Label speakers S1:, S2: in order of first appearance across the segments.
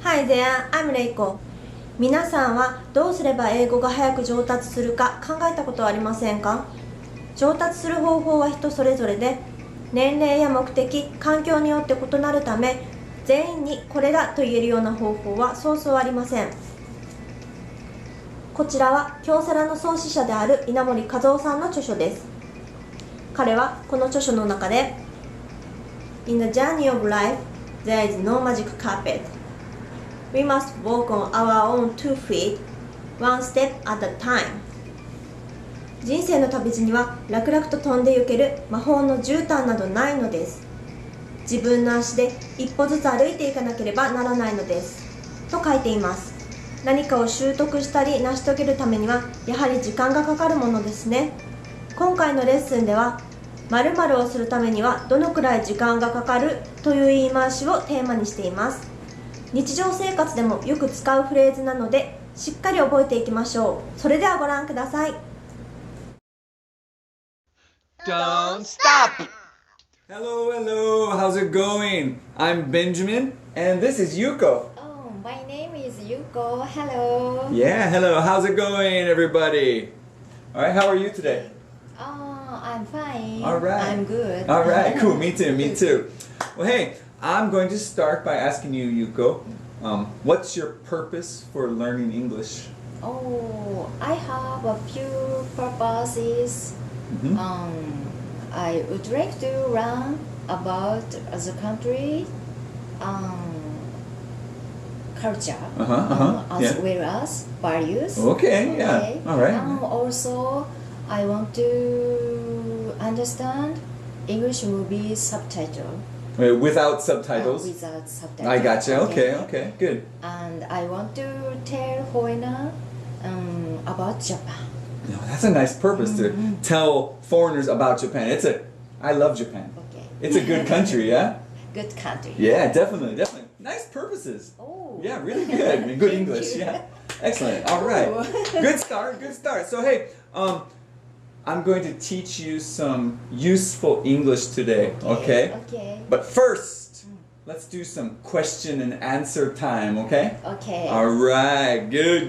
S1: Hi there, I'm Reiko. 皆さんはどうすれば英語が早く上達するか考えたことはありませんか？上達する方法は人それぞれで、年齢や目的、環境によって異なるため、全員にこれだと言えるような方法はそうそうありません。こちらは京セラの創始者である稲森和夫さんの著書です。彼はこの著書の中で In the journey of life, there is no magic carpet. We must walk on our own 2 feet, one step at a time. 人生の旅路には楽々と飛んで行ける魔法の絨毯などないのです。自分の足で一歩ずつ歩いていかなければならないのです。と書いています。何かを習得したり成し遂げるためにはやはり時間がかかるものですね。今回のレッスンでは〇〇をするためにはどのくらい時間がかかるという言い回しをテーマにしています。日常生活でもよく使うフレーズなのでしっかり覚えていきましょう。それではご覧ください。
S2: Don't stop!
S3: Hello, hello, how's it going? I'm Benjamin, and this is Yuko.
S4: Oh, my name is Yuko. Hello.
S3: Yeah, hello, how's it going, everybody? Alright, how are you today?
S4: Oh, I'm fine.
S3: Alright.
S4: I'm good.
S3: Alright, cool, me too. Well, hey, I'm going to start by asking you, Yuko, what's your purpose for learning English?
S4: Oh, I have a few purposes. I would like to learn about the country, culture, as
S3: yeah.
S4: well as values.
S3: Okay, yeah, alright.
S4: Also, I want to understand English movie subtitle.
S3: Without subtitles?
S4: Without subtitles.
S3: I gotcha, okay, good.
S4: And I want to tell foreigner about Japan.
S3: No, that's a nice purpose to tell foreigners about Japan. I love Japan.
S4: Okay.
S3: It's a good country, yeah?
S4: Good country.
S3: Yeah, definitely. Nice purposes.
S4: Oh.
S3: Yeah, really good. Good English, yeah. Excellent. All right. Good start. So hey, I'm going to teach you some useful English today, okay?
S4: Okay.
S3: But first, let's do some question and answer time, okay?
S4: Okay.
S3: All right. Good.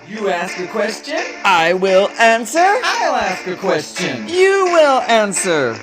S2: You ask a question, I will answer. I'll ask a question, you will answer.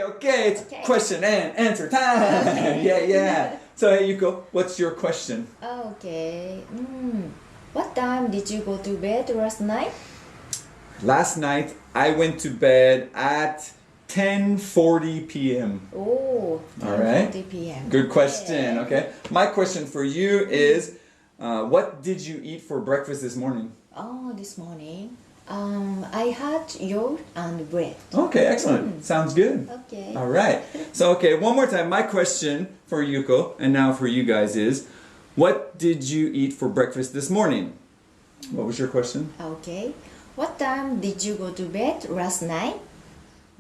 S3: Okay, it's question and answer time. Yeah. So hey, Yuko, what's your question?
S4: Okay. What time did you go to bed last night?
S3: Last night, I went to bed at 10:40 p.m.
S4: Oh,
S3: All right.
S4: 10:40 p.m.
S3: Good question, okay? My question for you is, what did you eat for breakfast this morning?
S4: Oh, this morning, I had yogurt and bread.
S3: Okay, excellent. Sounds good.
S4: Okay.
S3: All right. So, okay, one more time. My question for Yuko, and now for you guys is, what did you eat for breakfast this morning? What was your question?
S4: Okay. What time did you go to bed last night?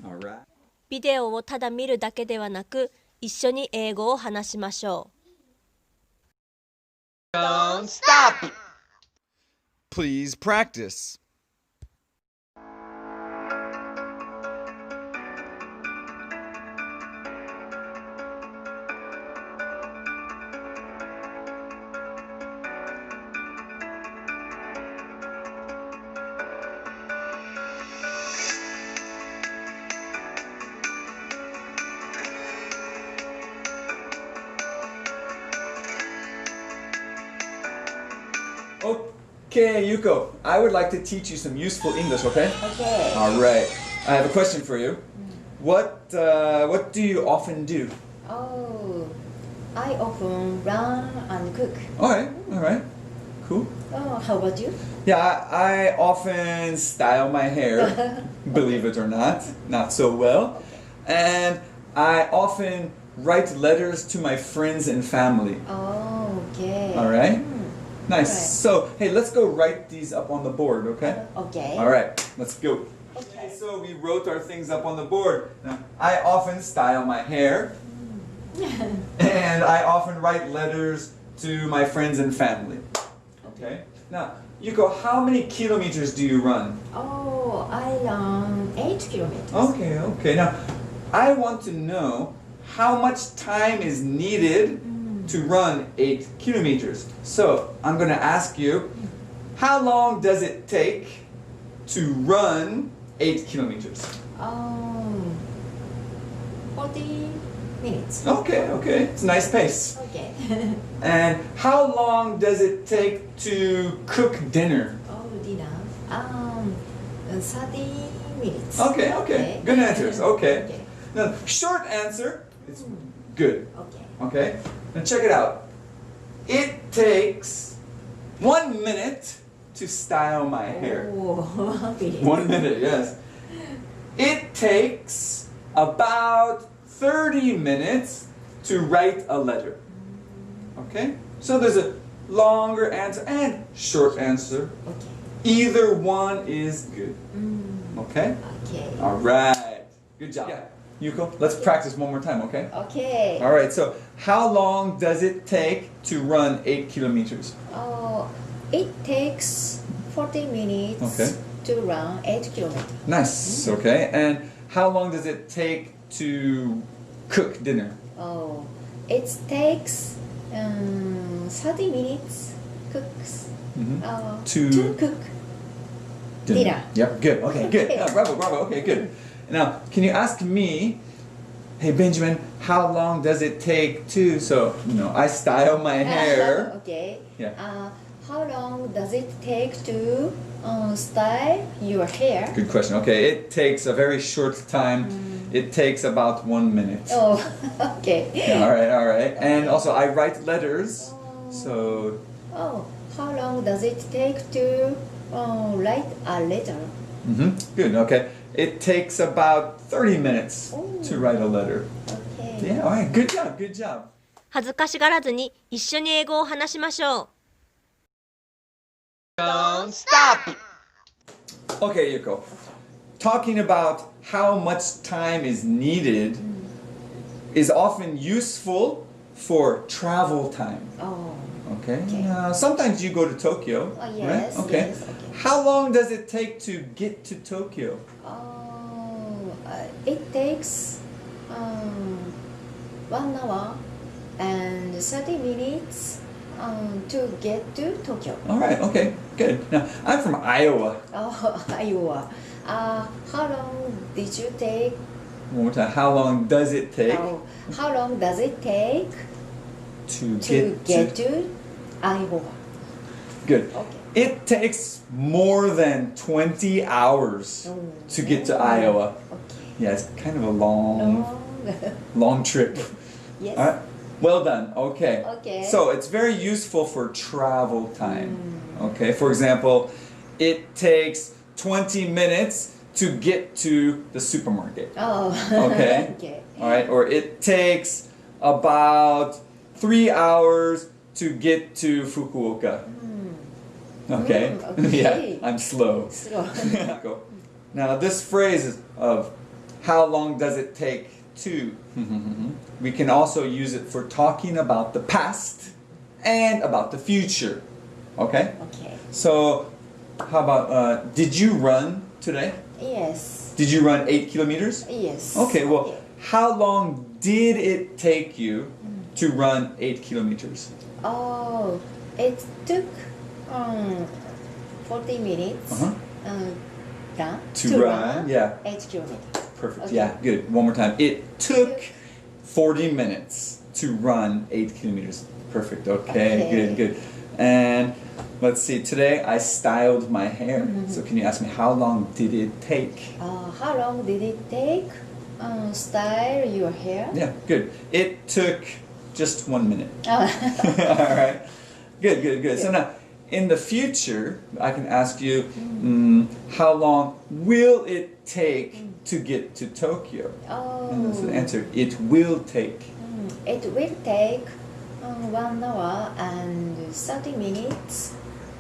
S3: All right.
S1: ビデオをただ見るだけではなく、一緒に英語を話しましょう。
S2: Don't stop! Please practice.
S3: Okay, Yuko, I would like to teach you some useful English, okay?
S4: Okay.
S3: All right. I have a question for you. What do you often do?
S4: Oh, I often run and cook.
S3: All right. Cool.
S4: Oh, how about you?
S3: Yeah, I often style my hair, believe it or not so well. And I often write letters to my friends and family.
S4: Oh, okay.
S3: All right? Nice.
S4: Alright.
S3: So, hey, let's go write these up on the board, okay?
S4: Okay.
S3: All right, let's go.
S4: Okay.
S3: So we wrote our things up on the board. Now, I often style my hair, and I often write letters to my friends and family. Okay. Now, Yuko, how many kilometers do you run?
S4: Oh, I run 8 kilometers.
S3: Okay. Now, I want to know how much time is needed to run 8 kilometers. So I'm going to ask you, how long does it take to run 8 kilometers?
S4: 40 minutes.
S3: Okay, okay. It's a nice pace.
S4: Okay.
S3: And how long does it take to cook dinner?
S4: Oh, dinner. 30 minutes.
S3: Okay, okay. Good answers. Okay.
S4: Okay.
S3: Now, short answer is good.
S4: Okay.
S3: Okay? Now check it out. It takes 1 minute to style my hair.
S4: Oh,
S3: 1 minute, yes. It takes about 30 minutes to write a letter. Okay? So there's a longer answer and short answer.
S4: Okay.
S3: Either one is good. Okay?
S4: Okay.
S3: All right. Good job. Yuko, let's practice one more time, okay?
S4: Okay.
S3: All right, so how long does it take to run 8 kilometers?
S4: It takes 40 minutes
S3: Okay.
S4: to run 8 kilometers.
S3: Nice, okay. And how long does it take to cook dinner?
S4: Oh, it takes 30 minutes cooks to cook dinner.
S3: Yep, good, okay, good.
S4: Okay.
S3: Bravo, bravo, okay, good. Now, can you ask me, hey Benjamin, how long does it take to, so, I style my hair.
S4: Okay.
S3: Yeah.
S4: How long does it take to style your hair?
S3: Good question. Okay, it takes a very short time. It takes about 1 minute.
S4: Oh, okay.
S3: Yeah, all right. And also, I write letters, so
S4: Oh, how long does it take to write a letter?
S3: good. Okay, it takes about 30 minutes to write a letter.
S4: Okay.
S3: Yeah, all right. Good job. Good job.
S1: 恥ずかしがらずに一緒に英語を話しましょう。
S2: Don't stop!
S3: Okay, Yuko. Talking about how much time is needed is often useful for travel time.
S4: Oh,
S3: Okay.
S4: Okay.
S3: Sometimes you go to Tokyo,
S4: Oh, yes,
S3: right? Okay.
S4: yes, okay.
S3: How long does it take to get to Tokyo?
S4: it takes 1 hour and 30 minutes to get to Tokyo.
S3: All right. Okay. Good. Now I'm from Iowa.
S4: Oh, Iowa. How long did you take?
S3: One more time. How long does it take
S4: How long does it take
S3: to
S4: to
S3: get
S4: get to Iowa?
S3: Good.
S4: Okay.
S3: It takes more than 20 hours to get to Iowa.
S4: Okay.
S3: Yeah, it's kind of a long
S4: Long.
S3: trip.
S4: Yes.
S3: All right. Well done. Okay.
S4: Okay.
S3: So it's very useful for travel time. Okay. For example, it takes 20 minutes to get to the supermarket.
S4: Oh.
S3: Okay.
S4: Okay.
S3: All right. Or it takes about 3 hours to get to Fukuoka. Okay.
S4: Okay.
S3: Yeah, I'm slow.
S4: Slow.
S3: Go. Now this phrase is of how long does it take to, we can also use it for talking about the past and about the future. Okay?
S4: Okay.
S3: So how about, did you run today?
S4: Yes.
S3: Did you run 8 kilometers?
S4: Yes.
S3: Okay, well, how long did it take you to run 8 kilometers?
S4: Oh, it took 40 minutes
S3: To run, yeah.
S4: 8 kilometers.
S3: Perfect.
S4: Okay.
S3: Yeah, good. One more time. It took 40 minutes to run 8 kilometers. Perfect. Okay,
S4: Okay.
S3: good, good. And let's see, today I styled my hair. So can you ask me how long did it take?
S4: How long did it take style your hair?
S3: Yeah, good. It took just 1 minute.
S4: Oh.
S3: All right. Good, good, good. So now, in the future, I can ask you, how long will it take to get to Tokyo? And that's the answer. It will take.
S4: It will take 1 hour and 30 minutes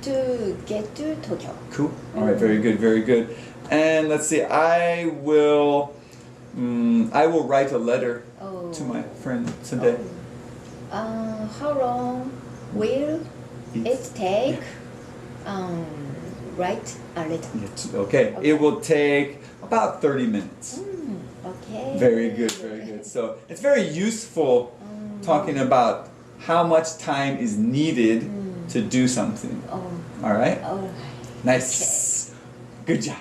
S4: to get to Tokyo.
S3: Cool. All right. Very good. Very good. And let's see. I will write a letter to my friend today.
S4: How long will it take write a letter?
S3: Okay. It will take about 30 minutes.
S4: Okay.
S3: Very good, very good. So it's very useful talking about how much time is needed to do something. All right? Nice. Good job.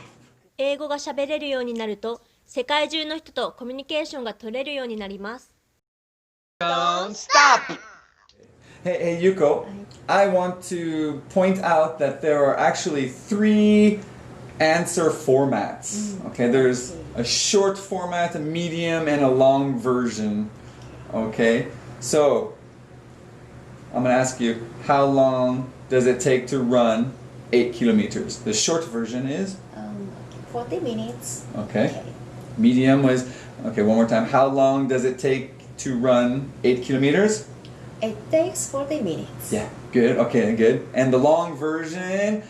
S1: 英語が喋れるようになると、世界中の人とコミュニケーションが取れるようになります。
S2: Don't stop!
S3: Hey, Yuko, I want to point out that there are actually 3 answer formats. Okay, there's a short format, a medium, and a long version. Okay, so I'm going to ask you, how long does it take to run 8 kilometers? The short version is?
S4: 40 minutes.
S3: Okay. Medium was, okay, one more time. How long does it take to run 8 kilometers?
S4: It takes 40 minutes.
S3: Yeah, good, okay, good. And the long version,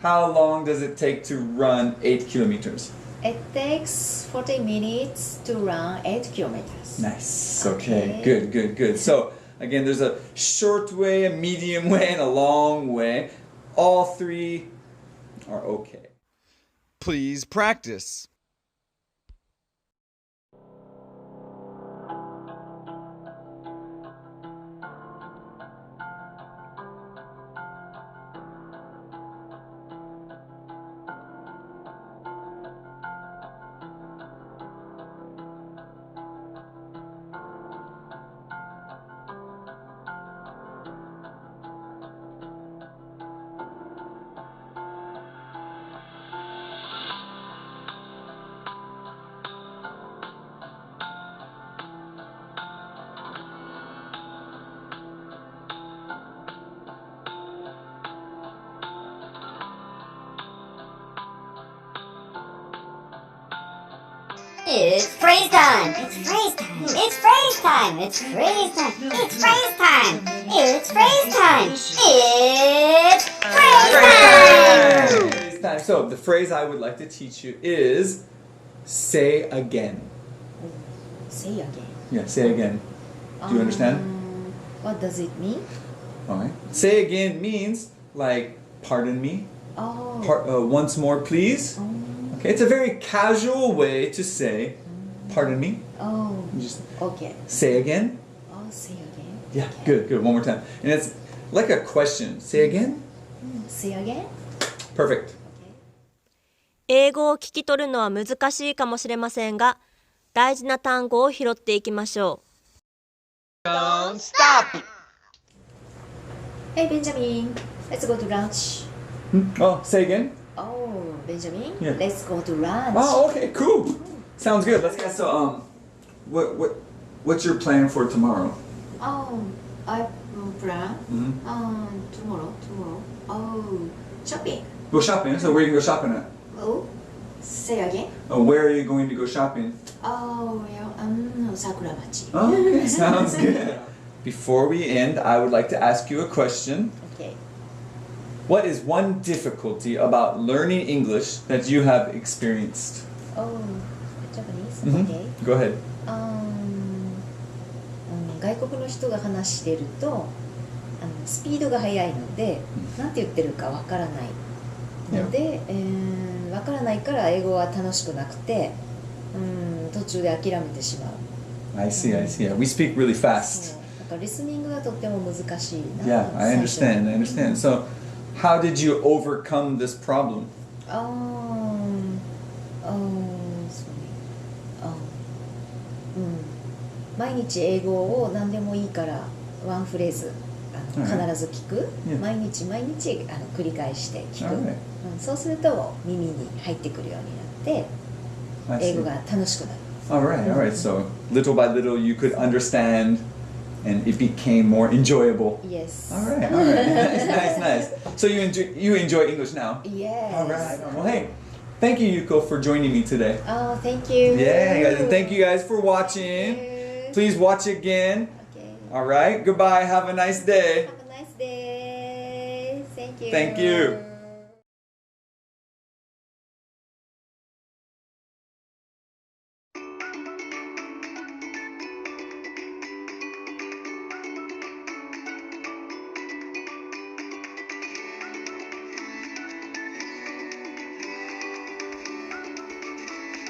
S3: how long does it take to run 8 kilometers?
S4: It takes 40 minutes to run 8 kilometers.
S3: Nice, okay, good. So, again, there's a short way, a medium way, and a long way. All 3 are okay.
S2: Please practice.
S5: It's phrase time! It's phrase time! It's phrase time! It's phrase time! It's phrase time! It's phrase time! It's phrase time!
S3: So, the phrase I would like to teach you is say again.
S4: Say again.
S3: Yeah, say again. Do you understand?
S4: What does it mean?
S3: Alright. Say again means like, pardon me.
S4: Oh.
S3: Once more, please. Okay, it's a very casual way to say, pardon me.
S4: Oh.
S3: You just
S4: Okay.
S3: say again.
S4: Oh, say again.
S3: Yeah,
S4: Okay.
S3: good. One more time. And it's like a question. Say again.
S4: Say again.
S3: Perfect.
S1: 英語を聞き取るのは難しいかもしれませんが、大事な単語を拾っていきましょう。
S2: Don't stop!
S4: Hey, Benjamin. Let's go to lunch.
S3: Oh, say again.
S4: Oh, Benjamin.
S3: Yeah.
S4: Let's go to lunch.
S3: Oh, okay, cool. Sounds good. Let's get so what's your plan for tomorrow?
S4: Oh, I plan.
S3: Mm-hmm.
S4: Tomorrow. Oh, shopping.
S3: Go shopping. So where are you gonna go shopping at?
S4: Oh, say again.
S3: Oh, where are you going to go shopping?
S4: Oh, yeah. Sakura-machi.
S3: Oh, okay, sounds good. Before we end, I would like to ask you a question.
S4: Okay.
S3: What is one difficulty about learning English that you have experienced?
S4: Oh, Japanese.
S3: Mhm.
S4: Okay.
S3: Go ahead.
S4: 外国の人が話してるとスピードが速いので何て言ってるかわからないので、わからないから英語は楽しくなくて途中で諦めてしまう。
S3: I see. Yeah, we speak really fast.
S4: なんかリスニングがとっても難しいな。
S3: Yeah, I understand. So, how did you overcome this problem?
S4: 毎日英語を何でもいいからワンフレーズ必ず聞く、毎日繰り返して聞く、そうすると耳に入ってくるようになって英語が楽しくなる。
S3: Alright. So, little by little, you could understand and it became more enjoyable.
S4: Yes.
S3: Alright. Nice. So, you enjoy English now?
S4: Yes.
S3: Alright. Well, hey, thank you, Yuko, for joining me today.
S4: Oh, thank you.
S3: Yeah, guys, and thank you guys for watching. Please watch again.
S4: Okay.
S3: Alright, goodbye. Have a nice day.
S4: Have a nice day. Thank you.
S3: Thank you.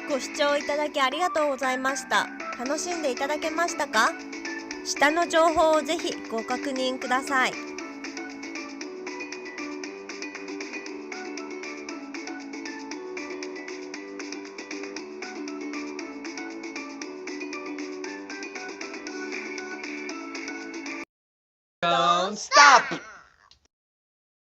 S1: ご視聴いただきありがとうございました。楽しんでいただけましたか？下の情報をぜひご確認ください。
S2: Don't stop!